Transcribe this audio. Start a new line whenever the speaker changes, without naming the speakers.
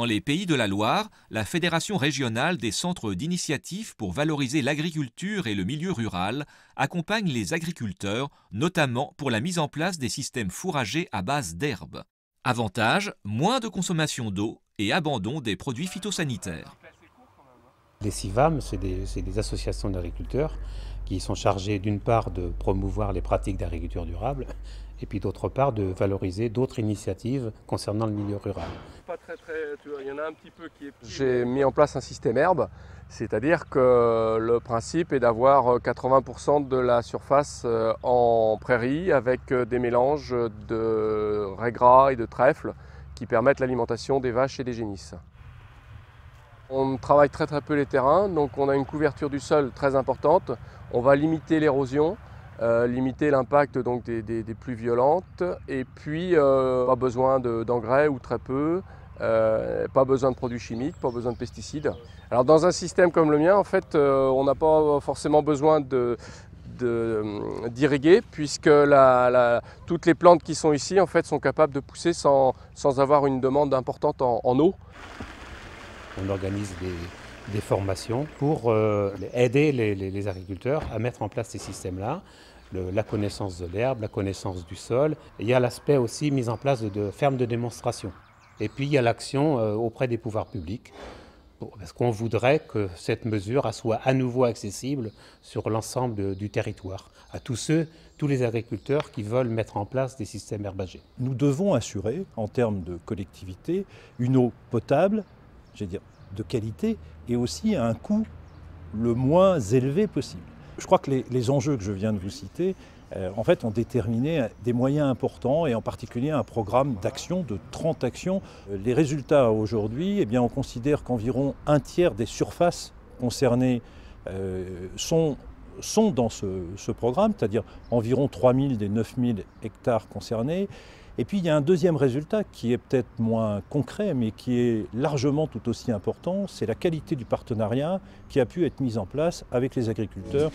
Dans les Pays de la Loire, la Fédération régionale des centres d'initiative pour valoriser l'agriculture et le milieu rural accompagne les agriculteurs, notamment pour la mise en place des systèmes fourragers à base d'herbes. Avantage, moins de consommation d'eau et abandon des produits phytosanitaires.
Les CIVAM, c'est des associations d'agriculteurs qui sont chargées d'une part de promouvoir les pratiques d'agriculture durable et puis d'autre part de valoriser d'autres initiatives concernant le milieu rural.
Il y en a un petit peu qui est... J'ai mis en place un système herbe, c'est-à-dire que le principe est d'avoir 80% de la surface en prairie avec des mélanges de raies gras et de trèfle qui permettent l'alimentation des vaches et des génisses. On travaille très peu les terrains, donc on a une couverture du sol très importante. On va limiter l'érosion, limiter l'impact donc des pluies violentes, et puis pas besoin d'engrais ou très peu, pas besoin de produits chimiques, pas besoin de pesticides. Alors dans un système comme le mien, en fait, on n'a pas forcément besoin d'irriguer, puisque toutes les plantes qui sont ici en fait, sont capables de pousser sans avoir une demande importante en eau.
On organise des formations pour aider les agriculteurs à mettre en place ces systèmes-là, la connaissance de l'herbe, la connaissance du sol. Et il y a l'aspect aussi mise en place de fermes de démonstration. Et puis il y a l'action auprès des pouvoirs publics, parce qu'on voudrait que cette mesure soit à nouveau accessible sur l'ensemble du territoire, à tous les agriculteurs qui veulent mettre en place des systèmes herbagers.
Nous devons assurer, en termes de collectivité, une eau potable, de qualité, et aussi à un coût le moins élevé possible. Je crois que les enjeux que je viens de vous citer, en fait, ont déterminé des moyens importants, et en particulier un programme d'actions, de 30 actions. Les résultats aujourd'hui, on considère qu'environ un tiers des surfaces concernées sont dans ce programme, c'est-à-dire environ 3000 des 9000 hectares concernés. Et puis il y a un deuxième résultat qui est peut-être moins concret, mais qui est largement tout aussi important, c'est la qualité du partenariat qui a pu être mis en place avec les agriculteurs.